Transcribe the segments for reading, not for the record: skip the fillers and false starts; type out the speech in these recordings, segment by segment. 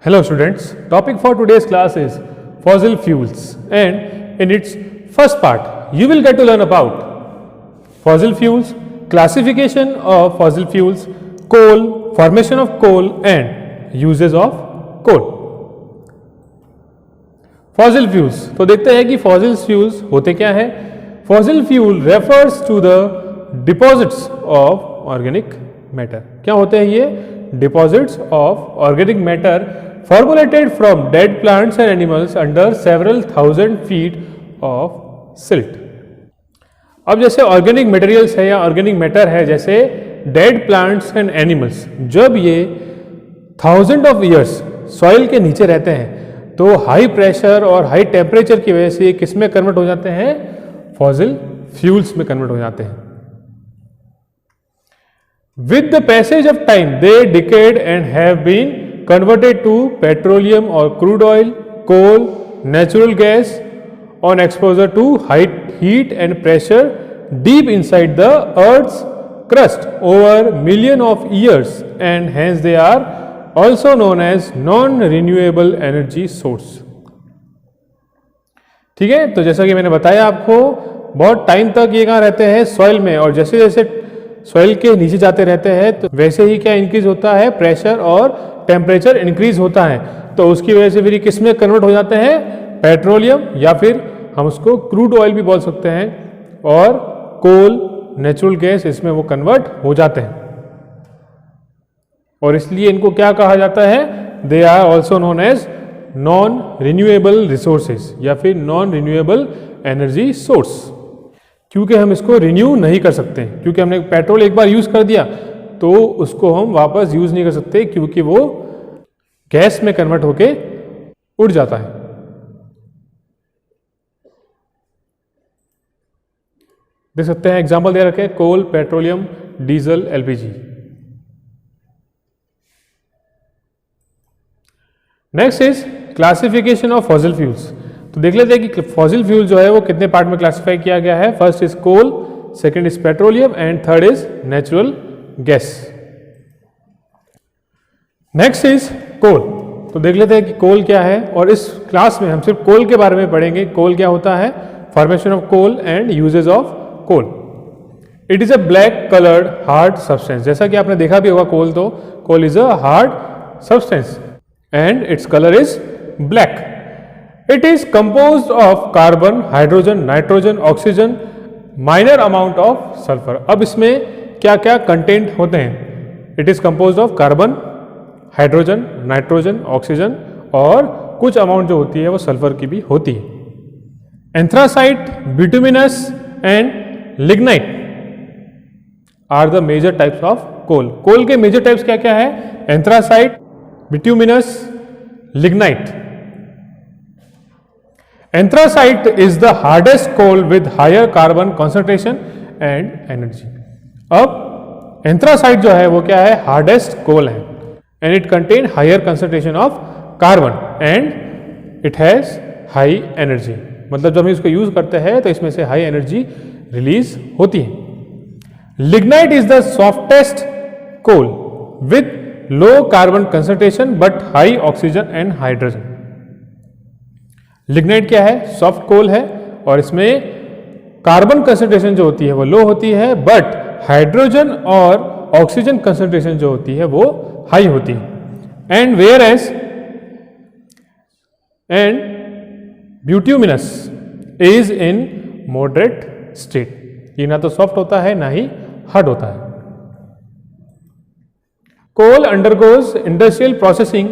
Hello students, topic for today's class is fossil fuels, and in its first part you will get to learn about fossil fuels, classification of fossil fuels, coal, formation of coal and uses of coal. Fossil fuels, तो देखते हैं कि fossil fuels होते क्या है. Fossil fuel refers to the deposits of organic matter. क्या होते हैं ये? Deposits of organic matter formulated from dead plants and animals under several thousand feet of silt. अब जैसे ऑर्गेनिक मटेरियल्स है या ऑर्गेनिक मैटर है, जैसे डेड प्लांट्स एंड एनिमल्स, जब ये 1000 ऑफ ईयर्स सॉइल के नीचे रहते हैं तो हाई प्रेशर और हाई टेम्परेचर की वजह से ये किस में कन्वर्ट हो जाते हैं? फॉसिल फ्यूल्स में कन्वर्ट हो जाते हैं. With the passage of time they decayed and have been converted to petroleum or crude oil, coal, natural gas on exposure to high heat and pressure deep inside the earth's crust over million of years, and hence they are also known as non-renewable energy source. ठीक है, तो जैसा कि मैंने बताया आपको, बहुत time तक ये कहाँ रहते हैं? सॉइल में, और जैसे जैसे सॉइल के नीचे जाते रहते हैं तो वैसे ही क्या इंक्रीज होता है? प्रेशर और टेम्परेचर इंक्रीज होता है, तो उसकी वजह से फिर किस में कन्वर्ट हो जाते हैं? पेट्रोलियम, या फिर हम उसको क्रूड ऑयल भी बोल सकते हैं, और कोल, नेचुरल गैस, इसमें वो कन्वर्ट हो जाते हैं. और इसलिए इनको क्या कहा जाता है? They are also known as non renewable resources या फिर नॉन रिन्यूएबल एनर्जी सोर्स. क्योंकि हम इसको रिन्यू नहीं कर सकते, क्योंकि हमने पेट्रोल एक बार यूज कर दिया तो उसको हम वापस यूज नहीं कर सकते, क्योंकि वो गैस में कन्वर्ट होके उड़ जाता है. देख सकते हैं एग्जांपल दे रखे, coal, petroleum, diesel, LPG. Next is classification of fossil fuels. तो देख लेते हैं कि फॉसिल फ्यूल जो है वो कितने पार्ट में क्लासिफाई किया गया है. First is coal, second is petroleum and third is natural gas. Next is coal. तो देख लेते हैं कि कोल क्या है, और इस क्लास में हम सिर्फ कोल के बारे में पढ़ेंगे. कोल क्या होता है, formation of coal and usages of coal. It is a black coloured hard substance. जैसा कि आपने देखा भी होगा कोल, तो coal is a hard substance and its colour is black. It is composed of carbon, hydrogen, nitrogen, oxygen, minor amount of sulfur. अब इसमें क्या क्या कंटेंट होते हैं? It is composed of carbon, hydrogen, nitrogen, oxygen और कुछ amount जो होती है वो सल्फर की भी होती है. Anthracite, bituminous and lignite are the major types of coal. कोल के मेजर टाइप्स क्या क्या है? Anthracite, bituminous, lignite. Anthracite is the hardest coal with higher carbon concentration and energy. अब anthracite जो है वो क्या है? हार्डेस्ट कोल है, and it contain higher concentration of carbon and it has high energy. मतलब जब हम इसको यूज करते हैं तो इसमें से हाई एनर्जी रिलीज होती है. Lignite is the softest coal with low carbon concentration but high oxygen and hydrogen. Lignite क्या है? सॉफ्ट कोल है, और इसमें कार्बन कंसंट्रेशन जो होती है वो लो होती है, बट हाइड्रोजन और ऑक्सीजन कंसंट्रेशन जो होती है वो हाई होती है. And whereas and bituminous is in moderate state. ये ना तो सॉफ्ट होता है ना ही हार्ड होता है. Coal undergoes industrial processing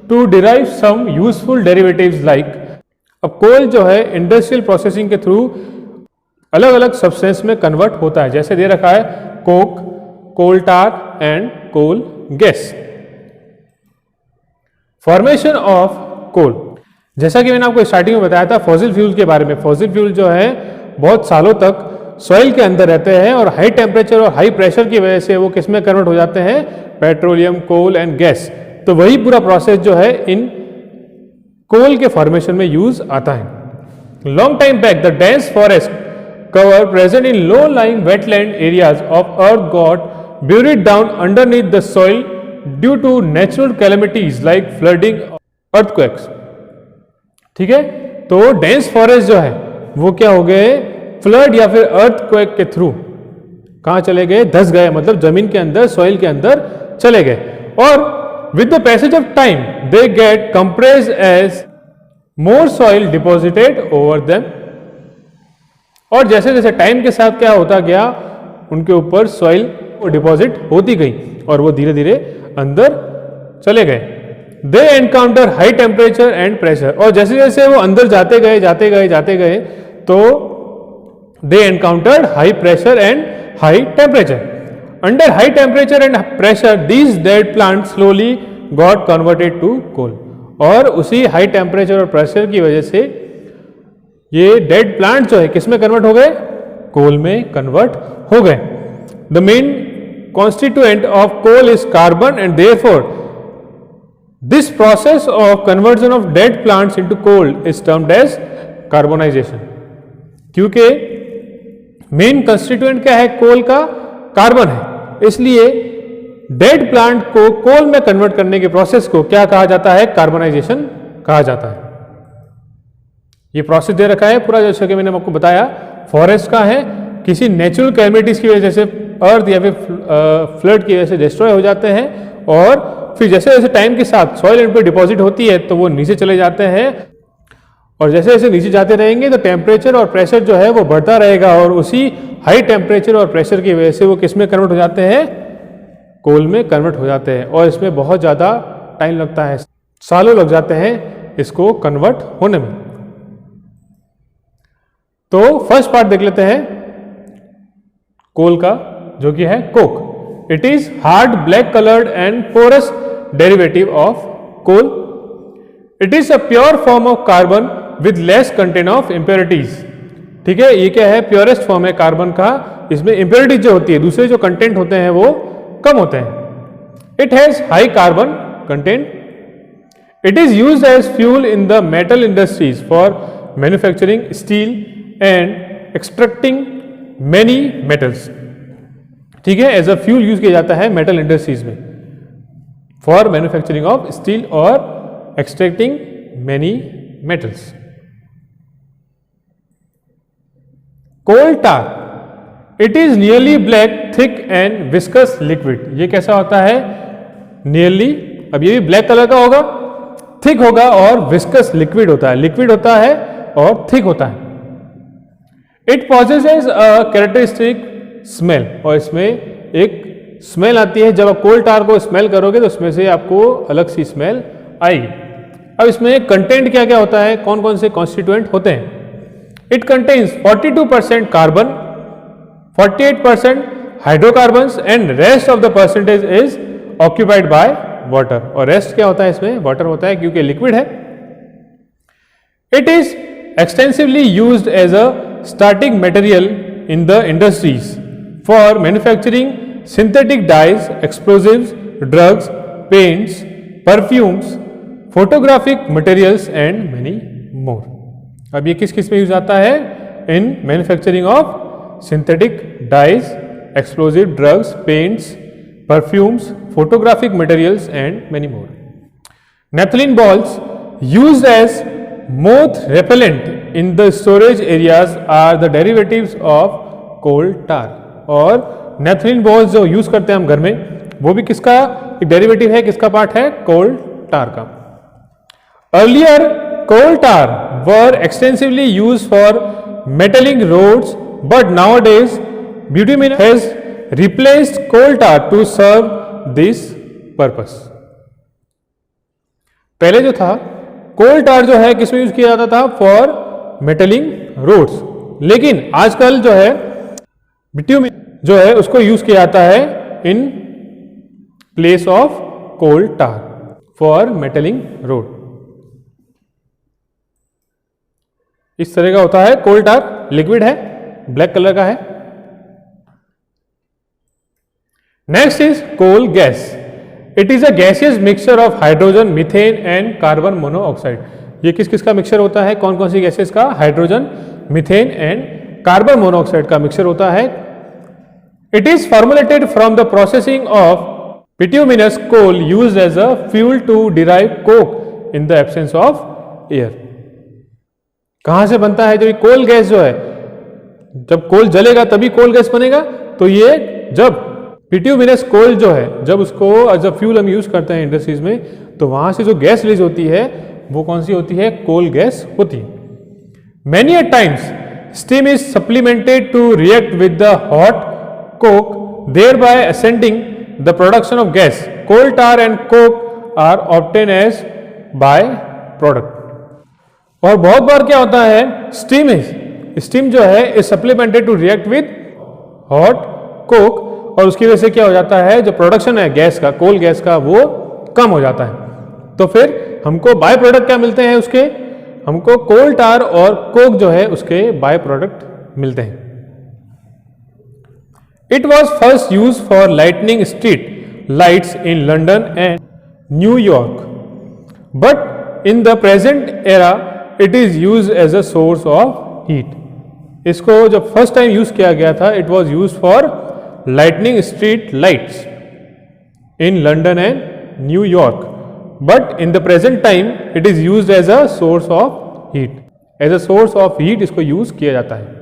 to derive some useful derivatives like. अब कोल जो है इंडस्ट्रियल प्रोसेसिंग के थ्रू अलग अलग सब्सटेंस में कन्वर्ट होता है. जैसे दे रखा है coke, coal tar and coal gas. Formation of coal. जैसा कि मैंने आपको स्टार्टिंग में बताया था फॉसिल फ्यूल के बारे में. फॉसिल फ्यूल जो है बहुत सालों तक सॉइल के अंदर रहते हैं, और हाई टेम्परेचर और हाई प्रेशर की वजह से वो किस में कन्वर्ट हो जाते हैं? Petroleum, coal and gas. तो वही पूरा प्रोसेस जो है इन कोल के फॉर्मेशन में यूज आता है. Long time back the dense forest cover present in low lying wetland areas of earth got buried down underneath the soil due to natural calamities like flooding, earthquakes. ठीक है, तो dense forest जो है वो क्या हो गए, फ्लड या फिर अर्थक्वेक के थ्रू कहां चले गए, धस गए, मतलब जमीन के अंदर, सॉइल के अंदर चले गए। और with the passage of time they get compressed as more soil deposited over them. और जैसे जैसे टाइम के साथ क्या होता गया, उनके ऊपर सॉइल डिपॉजिट होती गई और वो धीरे धीरे अंदर चले गए। They encounter high temperature and pressure, और जैसे जैसे वो अंदर जाते गए तो they encountered high pressure and high temperature. Under high temperature and pressure these dead plant slowly got converted to coal. और उसी हाई टेम्परेचर और प्रेशर की वजह से ये डेड प्लांट जो है किस में कन्वर्ट हो गए, कोल में कन्वर्ट हो गए। The main constituent of coal is carbon and therefore this process of conversion of dead plants into coal is termed as carbonisation. क्योंकि मेन कंस्टिट्यूएंट क्या है कोल का, कार्बन है, इसलिए डेड प्लांट को कोल में कन्वर्ट करने के प्रोसेस को क्या कहा जाता है, कार्बोनाइजेशन कहा जाता है। ये प्रोसेस दे रखा है पूरा, जैसे कि मैंने आपको बताया फॉरेस्ट का है, किसी नेचुरल कैलेमिटीज की वजह से, अर्थ या फिर फ्लड की वजह से डिस्ट्रॉय हो जाते हैं, और फिर जैसे जैसे टाइम के साथ सॉइल इन पर डिपॉजिट होती है तो वो नीचे चले जाते हैं, और जैसे जैसे नीचे जाते रहेंगे तो टेम्परेचर और प्रेशर जो है वो बढ़ता रहेगा, और उसी हाई टेम्परेचर और प्रेशर की वजह से वो किस में कन्वर्ट हो जाते हैं, कोल में कन्वर्ट हो जाते हैं। और इसमें बहुत ज़्यादा टाइम लगता है, सालों लग जाते हैं इसको कन्वर्ट होने में। तो फर्स्ट पार्ट देख लेते हैं कोल का, जो कि है coke. It is hard black coloured and porous derivative of coal. It is a pure form of carbon with less content of impurities. ठीक है, ये क्या है, प्योरेस्ट फॉर्म है कार्बन का, इसमें इम्प्योरिटीज जो होती है, दूसरे जो कंटेंट होते हैं वो कम होते हैं। It has high carbon content. It is used as fuel in the metal industries for manufacturing steel and extracting many metals. ठीक है, एज अ फ्यूल यूज किया जाता है मेटल इंडस्ट्रीज में फॉर मैन्युफैक्चरिंग ऑफ स्टील और extracting many metals. Coal tar, it is nearly black, thick and viscous liquid. ये कैसा होता है, नियरली, अब ये भी ब्लैक कलर का होगा, थिक होगा और विस्कस लिक्विड होता है, लिक्विड होता है और थिक होता है। It possesses a characteristic smell, और इसमें एक स्मेल आती है, जब आप कोल टार को स्मेल करोगे तो उसमें से आपको अलग सी स्मेल आएगी। अब इसमें कंटेंट क्या क्या होता है, कौन कौन से कॉन्स्टिट्यूएंट होते हैं। It contains 42% carbon, 48% hydrocarbons and rest of the percentage is occupied by water. और रेस्ट क्या होता है, इसमें वाटर होता है क्योंकि लिक्विड है। It is extensively used as a starting material in the industries for manufacturing synthetic dyes, explosives, drugs, paints, perfumes, photographic materials and many more. अब ये किस किस में यूज आता है, in manufacturing of synthetic dyes, explosive drugs, paints, perfumes, photographic materials and many more. Naphthalene balls used as moth repellent in the storage areas are the derivatives of coal tar। और नेपथलीन balls जो use करते हैं हम घर में, वो भी किसका एक डेरिवेटिव है, किसका पार्ट है, कोल टार का। Earlier coal tar were extensively use for metalling roads, but nowadays bitumen has replaced coal tar to serve this purpose। पहले जो था कोल टार जो है किसमें यूज किया जाता था, फॉर मेटलिंग रोड्स, लेकिन आजकल जो है बिट्यूमिन जो है उसको यूज किया जाता है in place of coal tar for metalling road. इस तरह का होता है कोल टार, लिक्विड है, ब्लैक कलर का है। Next is coal gas. It is a gaseous mixture of hydrogen, methane and carbon monoxide. ये किस किस का मिक्सचर होता है, कौन कौन सी गैसेस का, hydrogen, methane and carbon monoxide का मिक्सचर होता है। It is formulated from the processing of Bituminous coal used as a fuel to derive coke in the absence of air. कहां से बनता है? जो ये कोल गैस जो है, जब कोल जलेगा तभी कोल गैस बनेगा। तो ये जब बिट्यूमिनस कोल जो है, जब उसको एज अ फ्यूल हम यूज करते हैं इंडस्ट्रीज में, तो वहां से जो गैस रिलीज होती है वो कौन सी होती है? कोल गैस होती है। Many a times steam is supplemented to react with the hot coke, thereby ascending the production of gas. Coal tar and coke are obtained as by product. और बहुत बार क्या होता है? स्टीम जो है is supplemented to react with hot coke, और उसकी वजह से क्या हो जाता है? जो प्रोडक्शन है गैस का, कोल गैस का, वो कम हो जाता है। तो फिर हमको बाय प्रोडक्ट क्या मिलते हैं उसके? हमको कोल टार और कोक जो है उसके बाय प्रोडक्ट मिलते हैं। It was first use for lightning street lights in London and New York, but in the present era it is use as a source of heat. इसको जब फर्स्ट टाइम यूज किया गया था, it was use for lightning street lights in London and New York, but in the present time it is use as a source of heat. As a source of heat इसको use किया जाता है।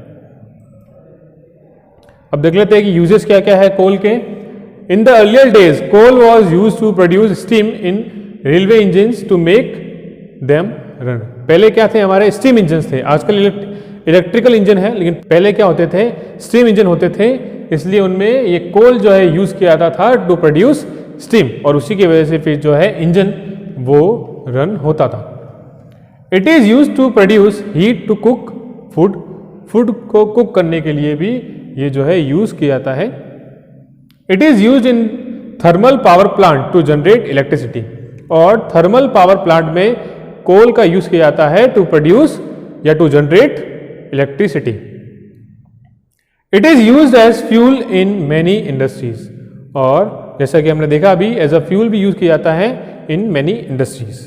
अब देख लेते हैं कि यूजेस क्या क्या है कोल के। In the earlier days coal was use to produce steam in railway engines to make them run. पहले क्या थे? हमारे स्टीम इंजन थे। आजकल इलेक्ट्रिकल इंजन है, लेकिन पहले क्या होते थे? स्टीम इंजन होते थे। इसलिए उनमें ये कोल जो है यूज किया जाता था टू प्रोड्यूस स्टीम, और उसी की वजह से फिर जो है इंजन वो रन होता था। It is use to produce heat to cook food. Food को कुक करने के लिए भी ये जो है यूज किया जाता है। It is use in thermal power plant to generate electricity, और थर्मल पावर प्लांट में कोल का यूज किया जाता है टू प्रोड्यूस या to generate electricity. It is use as fuel in many industries, और जैसा कि हमने देखा अभी एज अ फ्यूल भी यूज किया जाता है इन मैनी इंडस्ट्रीज।